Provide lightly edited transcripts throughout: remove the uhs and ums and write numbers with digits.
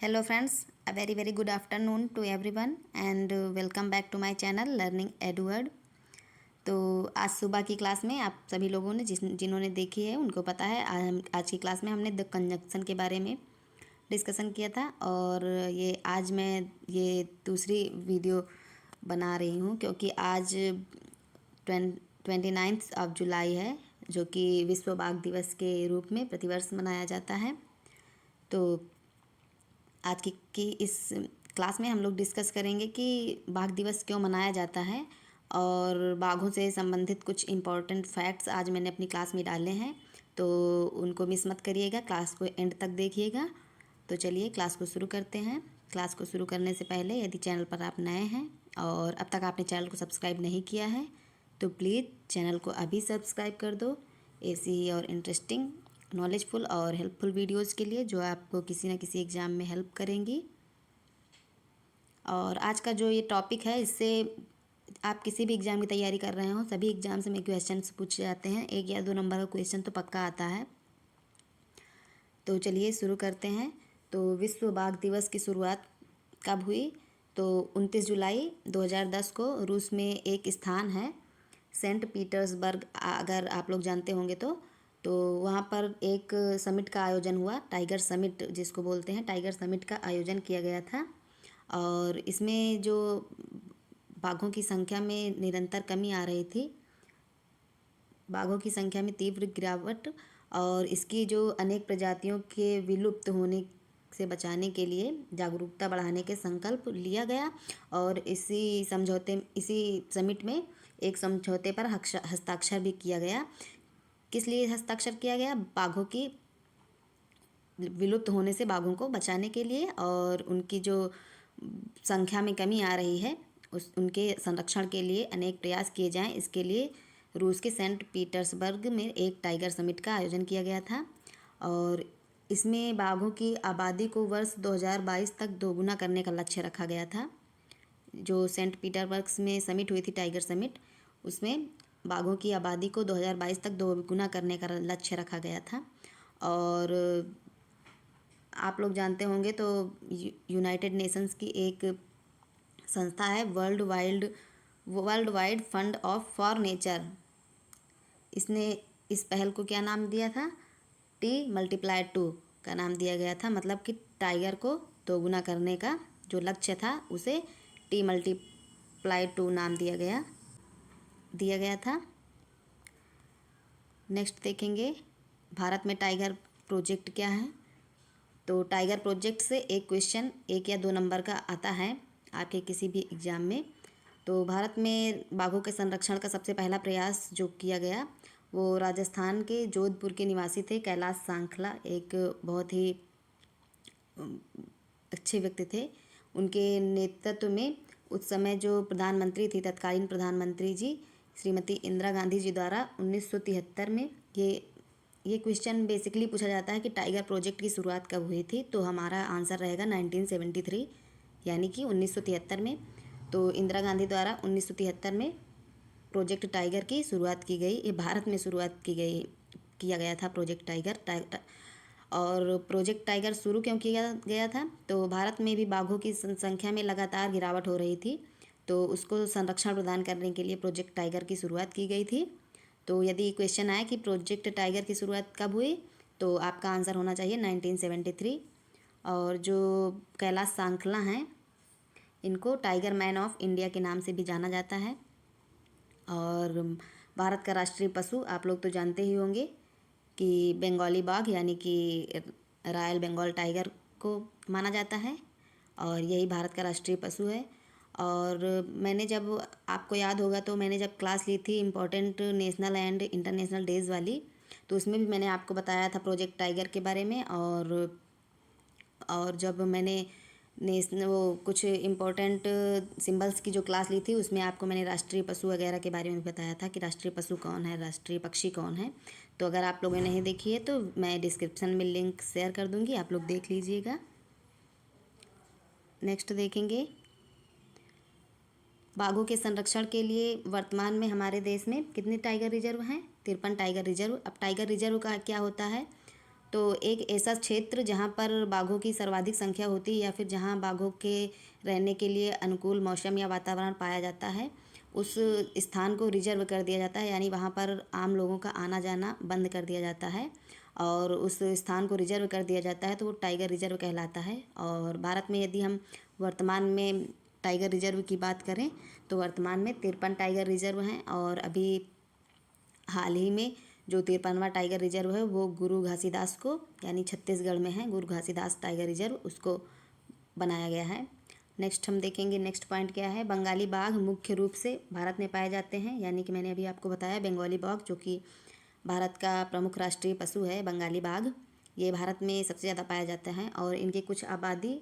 Hello friends, a very good afternoon to everyone and welcome back to my channel Learning Edward। तो आज सुबह की class में आप सभी लोगों ने जिन्होंने देखी है उनको पता है आज की क्लास में हमने द कंजंक्शन के बारे में डिस्कशन किया था। और आज मैं ये दूसरी वीडियो बना रही हूँ क्योंकि आज 29 ऑफ जुलाई है, जो कि विश्व बाघ दिवस के रूप में प्रतिवर्ष मनाया जाता है। तो आज की इस क्लास में हम लोग डिस्कस करेंगे कि बाघ दिवस क्यों मनाया जाता है और बाघों से संबंधित कुछ इम्पोर्टेंट फैक्ट्स आज मैंने अपनी क्लास में डाले हैं, तो उनको मिस मत करिएगा, क्लास को एंड तक देखिएगा। तो चलिए क्लास को शुरू करते हैं। क्लास को शुरू करने से पहले यदि चैनल पर आप नए हैं और अब तक आपने चैनल को सब्सक्राइब नहीं किया है तो प्लीज़ चैनल को अभी सब्सक्राइब कर दो, ऐसी ही और इंटरेस्टिंग, नॉलेजफुल और हेल्पफुल वीडियोस के लिए जो आपको किसी न किसी एग्ज़ाम में हेल्प करेंगी। और आज का जो ये टॉपिक है, इससे आप किसी भी एग्ज़ाम की तैयारी कर रहे हो, सभी एग्ज़ाम से में क्वेश्चन पूछे जाते हैं, 1 या 2 नंबर का क्वेश्चन तो पक्का आता है। तो चलिए शुरू करते हैं। तो विश्व बाघ दिवस की शुरुआत कब हुई? तो 29 जुलाई 2010 को रूस में एक स्थान है सेंट पीटर्सबर्ग, अगर आप लोग जानते होंगे तो वहाँ पर एक समिट का आयोजन हुआ, टाइगर समिट जिसको बोलते हैं, टाइगर समिट का आयोजन किया गया था। और इसमें जो बाघों की संख्या में निरंतर कमी आ रही थी, बाघों की संख्या में तीव्र गिरावट और इसकी जो अनेक प्रजातियों के विलुप्त होने से बचाने के लिए जागरूकता बढ़ाने के संकल्प लिया गया। और इसी समिट में एक समझौते पर हस्ताक्षर भी किया गया। किस लिए हस्ताक्षर किया गया? बाघों की विलुप्त होने से बाघों को बचाने के लिए, और उनकी जो संख्या में कमी आ रही है उनके संरक्षण के लिए अनेक प्रयास किए जाएं, इसके लिए रूस के सेंट पीटर्सबर्ग में एक टाइगर समिट का आयोजन किया गया था। और इसमें बाघों की आबादी को वर्ष 2022 तक दोगुना करने का लक्ष्य रखा गया था। जो सेंट पीटर्सबर्ग में समिट हुई थी, टाइगर समिट, उसमें बाघों की आबादी को 2022 तक दोगुना करने का लक्ष्य रखा गया था। और आप लोग जानते होंगे तो यूनाइटेड नेशंस की एक संस्था है world wide fund for nature, इसने इस पहल को क्या नाम दिया था? T×2 का नाम दिया गया था। मतलब कि टाइगर को दोगुना करने का जो लक्ष्य था उसे T×2 नाम दिया गया था। नेक्स्ट देखेंगे भारत में टाइगर प्रोजेक्ट क्या है। तो टाइगर प्रोजेक्ट से एक क्वेश्चन 1 या 2 नंबर का आता है आपके किसी भी एग्ज़ाम में। तो भारत में बाघों के संरक्षण का सबसे पहला प्रयास जो किया गया वो राजस्थान के जोधपुर के निवासी थे कैलाश सांखला, एक बहुत ही अच्छे व्यक्ति थे। उनके नेतृत्व में उस समय जो प्रधानमंत्री थी, तत्कालीन प्रधानमंत्री जी श्रीमती इंदिरा गांधी जी द्वारा 1973 में ये क्वेश्चन बेसिकली पूछा जाता है कि टाइगर प्रोजेक्ट की शुरुआत कब हुई थी। तो हमारा आंसर रहेगा 1973, यानी कि 1973 में। तो इंदिरा गांधी द्वारा 1973 में प्रोजेक्ट टाइगर की शुरुआत की गई। ये भारत में शुरुआत किया गया था प्रोजेक्ट टाइगर। और प्रोजेक्ट टाइगर शुरू क्यों किया गया था? तो भारत में भी बाघों की संख्या में लगातार गिरावट हो रही थी, तो उसको संरक्षण प्रदान करने के लिए प्रोजेक्ट टाइगर की शुरुआत की गई थी। तो यदि क्वेश्चन आए कि प्रोजेक्ट टाइगर की शुरुआत कब हुई, तो आपका आंसर होना चाहिए 1973। और जो कैलाश सांखला हैं, इनको टाइगर मैन ऑफ इंडिया के नाम से भी जाना जाता है। और भारत का राष्ट्रीय पशु आप लोग तो जानते ही होंगे कि बंगाली बाघ यानी कि रॉयल बंगाल टाइगर को माना जाता है, और यही भारत का राष्ट्रीय पशु है। और मैंने जब, आपको याद होगा तो मैंने जब क्लास ली थी important national and international days वाली, तो उसमें भी मैंने आपको बताया था प्रोजेक्ट टाइगर के बारे में। और जब मैंने वो कुछ इम्पोर्टेंट सिंबल्स की जो क्लास ली थी उसमें आपको मैंने राष्ट्रीय पशु वगैरह के बारे में बताया था कि राष्ट्रीय पशु कौन है, राष्ट्रीय पक्षी कौन है। तो अगर आप लोगों ने नहीं देखी है तो मैं डिस्क्रिप्शन में लिंक शेयर कर दूँगी, आप लोग देख लीजिएगा। नेक्स्ट देखेंगे बाघों के संरक्षण के लिए वर्तमान में हमारे देश में कितने टाइगर रिजर्व हैं? 53 टाइगर रिजर्व। अब टाइगर रिजर्व का क्या होता है? तो एक ऐसा क्षेत्र जहाँ पर बाघों की सर्वाधिक संख्या होती है या फिर जहाँ बाघों के रहने के लिए अनुकूल मौसम या वातावरण पाया जाता है, उस स्थान को रिजर्व कर दिया जाता है, यानी वहाँ पर आम लोगों का आना जाना बंद कर दिया जाता है और उस स्थान को रिजर्व कर दिया जाता है, तो वो टाइगर रिजर्व कहलाता है। और भारत में यदि हम वर्तमान में टाइगर रिजर्व की बात करें तो वर्तमान में 53 टाइगर रिजर्व हैं और अभी हाल ही में जो 53वां टाइगर रिजर्व है वो गुरु घासीदास को, यानी छत्तीसगढ़ में है गुरु घासीदास टाइगर रिजर्व, उसको बनाया गया है। नेक्स्ट हम देखेंगे, नेक्स्ट पॉइंट क्या है। बंगाली बाघ मुख्य रूप से भारत में पाए जाते हैं, यानी कि मैंने अभी आपको बताया बंगाली बाघ जो कि भारत का प्रमुख राष्ट्रीय पशु है। बंगाली बाघ ये भारत में सबसे ज़्यादा पाया जाता है और इनकी कुछ आबादी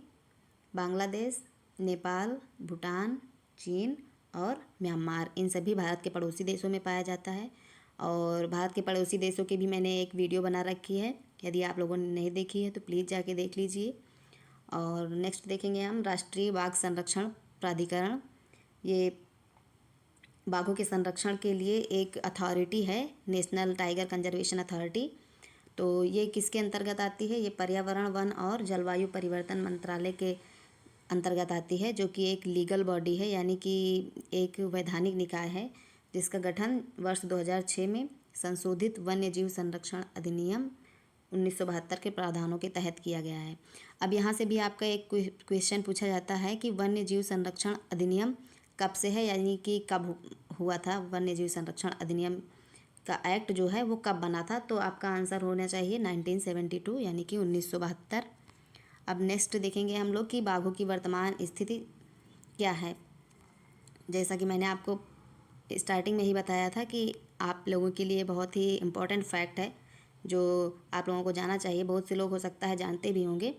बांग्लादेश, नेपाल, भूटान, चीन और म्यांमार, इन सभी भारत के पड़ोसी देशों में पाया जाता है। और भारत के पड़ोसी देशों की भी मैंने एक वीडियो बना रखी है, यदि आप लोगों ने नहीं देखी है तो प्लीज़ जाके देख लीजिए। और नेक्स्ट देखेंगे हम राष्ट्रीय बाघ संरक्षण प्राधिकरण। ये बाघों के संरक्षण के लिए एक अथॉरिटी है, नेशनल टाइगर कंजर्वेशन अथॉरिटी। तो ये किसके अंतर्गत आती है? ये पर्यावरण, वन और जलवायु परिवर्तन मंत्रालय के अंतर्गत आती है, जो कि एक लीगल बॉडी है, यानी कि एक वैधानिक निकाय है जिसका गठन वर्ष 2006 में संशोधित वन्य जीव संरक्षण अधिनियम 1972 के प्रावधानों के तहत किया गया है। अब यहाँ से भी आपका एक क्वेश्चन पूछा जाता है कि वन्य जीव संरक्षण अधिनियम कब से है, यानी कि कब हुआ था वन्य जीव संरक्षण अधिनियम का एक्ट जो है वो कब बना था। तो आपका आंसर होना चाहिए 1972, यानी कि 1972। अब नेक्स्ट देखेंगे हम लोग कि बाघों की वर्तमान स्थिति क्या है। जैसा कि मैंने आपको स्टार्टिंग में ही बताया था कि आप लोगों के लिए बहुत ही इम्पोर्टेंट फैक्ट है जो आप लोगों को जाना चाहिए। बहुत से लोग हो सकता है जानते भी होंगे,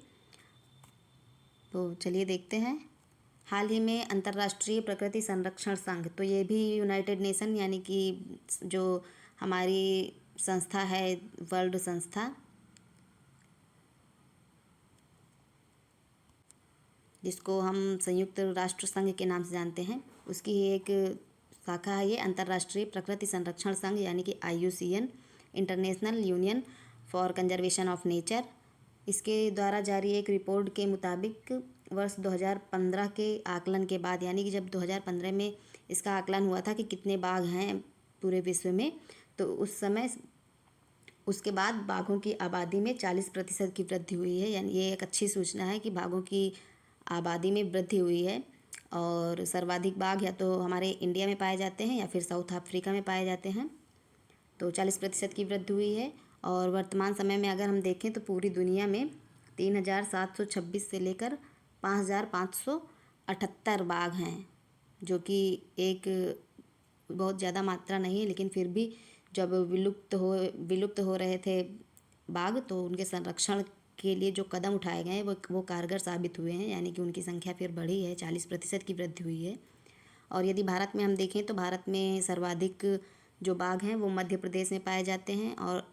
तो चलिए देखते हैं। हाल ही में अंतर्राष्ट्रीय प्रकृति संरक्षण संघ, तो ये भी यूनाइटेड नेशन यानी कि जो हमारी संस्था है, वर्ल्ड संस्था, जिसको हम संयुक्त राष्ट्र संघ के नाम से जानते हैं, उसकी ही एक शाखा है ये अंतर्राष्ट्रीय प्रकृति संरक्षण संघ, यानी कि IUCN, international union for conservation of nature. इसके द्वारा जारी एक रिपोर्ट के मुताबिक वर्ष 2015 के आकलन के बाद, यानी कि जब 2015 में इसका आकलन हुआ था कि कितने बाघ हैं पूरे विश्व में, तो उस समय उसके बाद बाघों की आबादी में 40% की वृद्धि हुई है। यानी ये एक अच्छी सूचना है कि बाघों की आबादी में वृद्धि हुई है। और सर्वाधिक बाघ या तो हमारे इंडिया में पाए जाते हैं या फिर साउथ अफ्रीका में पाए जाते हैं। तो 40% की वृद्धि हुई है। और वर्तमान समय में अगर हम देखें तो पूरी दुनिया में 3726 से लेकर 5578 बाघ हैं, जो कि एक बहुत ज़्यादा मात्रा नहीं है, लेकिन फिर भी जब विलुप्त हो रहे थे बाघ, तो उनके संरक्षण के लिए जो कदम उठाए गए हैं वो कारगर साबित हुए हैं, यानी कि उनकी संख्या फिर बढ़ी है, 40% की वृद्धि हुई है। और यदि भारत में हम देखें तो भारत में सर्वाधिक जो बाघ हैं वो मध्य प्रदेश में पाए जाते हैं और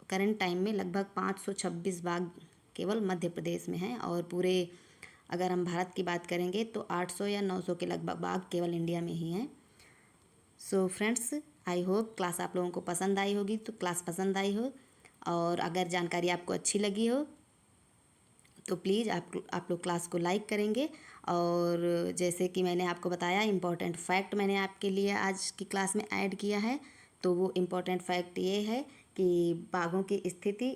करंट टाइम में लगभग 526 बाघ केवल मध्य प्रदेश में हैं। और पूरे अगर हम भारत की बात करेंगे तो 800 या 900 के लगभग बाघ केवल इंडिया में ही हैं। So friends, I hope class आप लोगों को पसंद आई होगी। तो क्लास पसंद आई हो और अगर जानकारी आपको अच्छी लगी हो तो प्लीज़ आप लोग क्लास को लाइक करेंगे। और जैसे कि मैंने आपको बताया इम्पॉर्टेंट फैक्ट मैंने आपके लिए आज की क्लास में ऐड किया है। तो वो इम्पॉर्टेंट फैक्ट ये है कि बाघों की स्थिति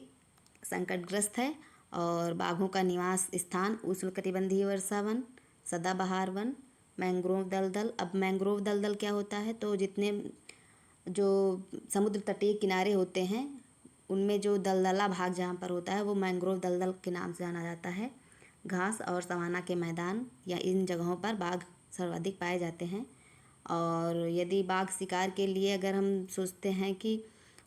संकटग्रस्त है और बाघों का निवास स्थान उष्णकटिबंधीय वर्षा वन, सदाबहार वन, मैंग्रोव दलदल। अब मैंग्रोव दलदल क्या होता है? तो जितने जो समुद्र तटीय किनारे होते हैं उनमें जो दलदला भाग जहाँ पर होता है वो मैंग्रोव दलदल के नाम से जाना जाता है। घास और सवाना के मैदान या इन जगहों पर बाघ सर्वाधिक पाए जाते हैं। और यदि बाघ शिकार के लिए अगर हम सोचते हैं कि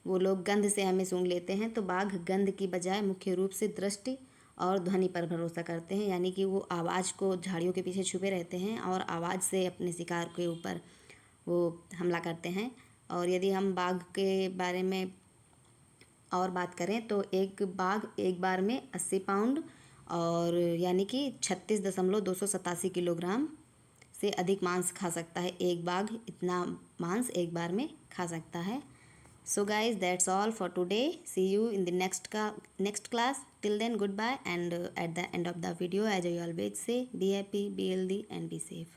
वो लोग गंध से हमें सूंघ लेते हैं, तो बाघ गंध की बजाय मुख्य रूप से दृष्टि और ध्वनि पर भरोसा करते हैं, यानी कि वो आवाज़ को, झाड़ियों के पीछे छुपे रहते हैं और आवाज़ से अपने शिकार के ऊपर वो हमला करते हैं। और यदि हम बाघ के बारे में और बात करें तो एक बाघ एक बार में 80 पाउंड और यानी कि 36.287 किलोग्राम से अधिक मांस खा सकता है। एक बाघ इतना मांस एक बार में खा सकता है। So guys, that's all for today. See you in the next class. Till then, goodbye. And at the end of the video, as I always say, be happy, be healthy, and be safe.